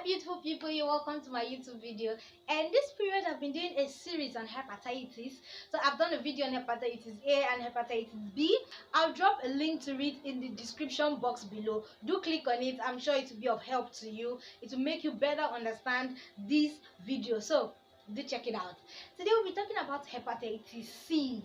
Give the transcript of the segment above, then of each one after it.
Hi beautiful people, you're welcome to my YouTube video. And this period I've been doing a series on hepatitis. So I've done a video on hepatitis A and hepatitis B. I'll drop a link to it in the description box below. Do click on it. I'm sure it will be of help to you. It will make you better understand this video. So do check it out. Today we'll be talking about hepatitis C.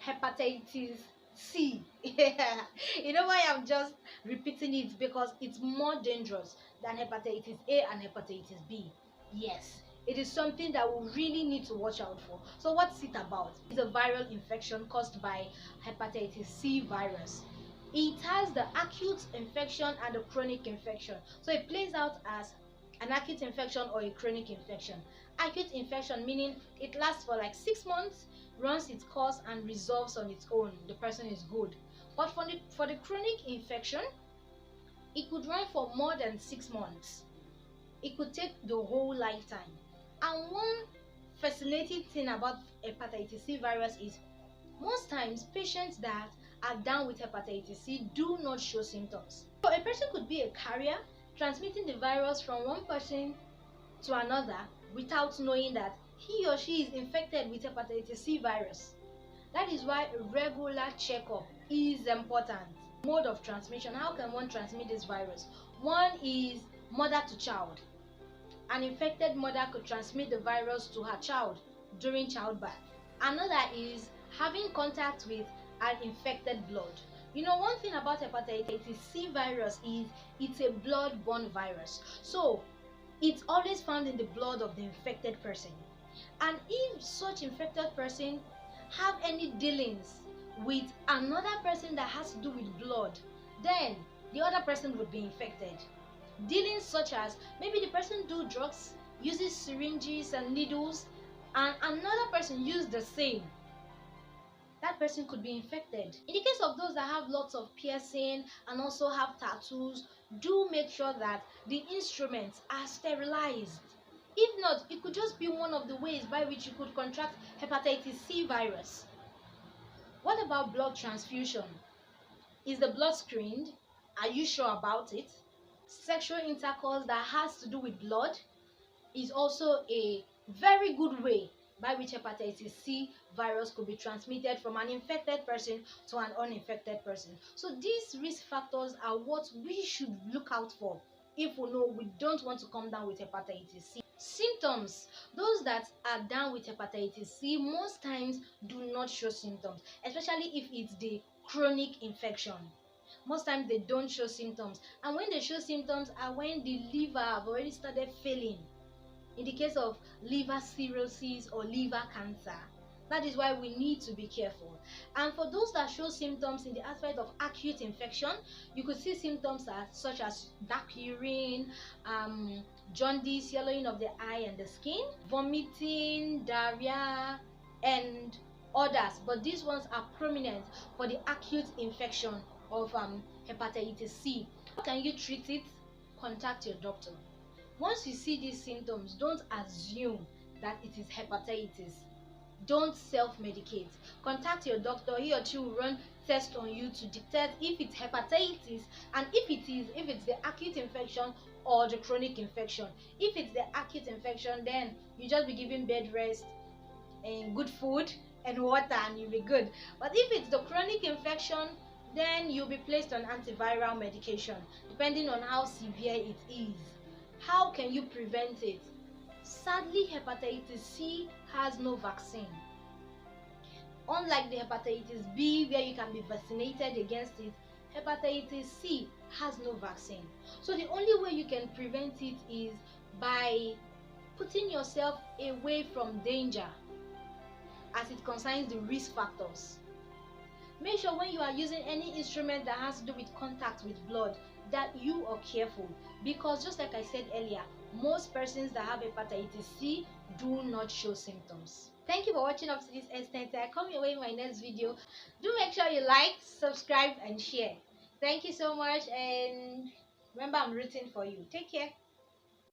Hepatitis C. Yeah. You know why I'm just repeating it? Because it's more dangerous than hepatitis A and hepatitis B. Yes, it is something that we really need to watch out for. So what's it about? It's a viral infection caused by hepatitis C virus. It has the acute infection and the chronic infection. So it plays out as an acute infection or a chronic infection. Acute infection meaning it lasts for like 6 months, runs its course and resolves on its own. The person is good. But for the chronic infection, it could run for more than 6 months. It could take the whole lifetime. And one fascinating thing about hepatitis C virus is most times patients that are down with hepatitis C do not show symptoms. So a person could be a carrier transmitting the virus from one person to another without knowing that he or she is infected with hepatitis C virus. That is why a regular checkup is important. Mode of transmission. How can one transmit this virus? One is mother to child. An infected mother could transmit the virus to her child during childbirth. Another is having contact with an infected blood. You know, one thing about hepatitis C virus is it's a blood-borne virus. So it's always found in the blood of the infected person. And if such infected person have any dealings with another person that has to do with blood, then the other person would be infected. Dealings such as maybe the person do drugs, uses syringes and needles, and another person use the same. That person could be infected. In the case of those that have lots of piercing and also have tattoos, do make sure that the instruments are sterilized. If not, it could just be one of the ways by which you could contract hepatitis C virus. What about blood transfusion? Is the blood screened? Are you sure about it? Sexual intercourse that has to do with blood is also a very good way by which hepatitis C virus could be transmitted from an infected person to an uninfected person. So these risk factors are what we should look out for if we know we don't want to come down with hepatitis C. Symptoms. Those that are down with hepatitis C most times do not show symptoms, especially if it's the chronic infection. Most times they don't show symptoms, and when they show symptoms are when the liver have already started failing. In the case of liver cirrhosis or liver cancer. That is why we need to be careful. And for those that show symptoms in the aspect of acute infection, you could see symptoms such as dark urine, jaundice, yellowing of the eye and the skin, vomiting, diarrhea, and others. But these ones are prominent for the acute infection of hepatitis C. How can you treat it? Contact your doctor. Once you see these symptoms, don't assume that it is hepatitis. Don't self-medicate. Contact your doctor. He or she will run tests on you to detect if it's hepatitis, and if it's the acute infection or the chronic infection. If it's the acute infection, then you just be given bed rest and good food and water and you'll be good. But if it's the chronic infection, then you'll be placed on antiviral medication depending on how severe it is. How can you prevent it? Sadly, hepatitis C has no vaccine. Unlike the hepatitis B where you can be vaccinated against it, hepatitis C has no vaccine. So the only way you can prevent it is by putting yourself away from danger as it concerns the risk factors. Make sure when you are using any instrument that has to do with contact with blood that you are careful, because just like I said earlier, most persons that have hepatitis C do not show symptoms. Thank you for watching up to this extent. I come your way in my next video. Do make sure you like, subscribe and share. Thank you so much, and remember I'm rooting for you. Take care.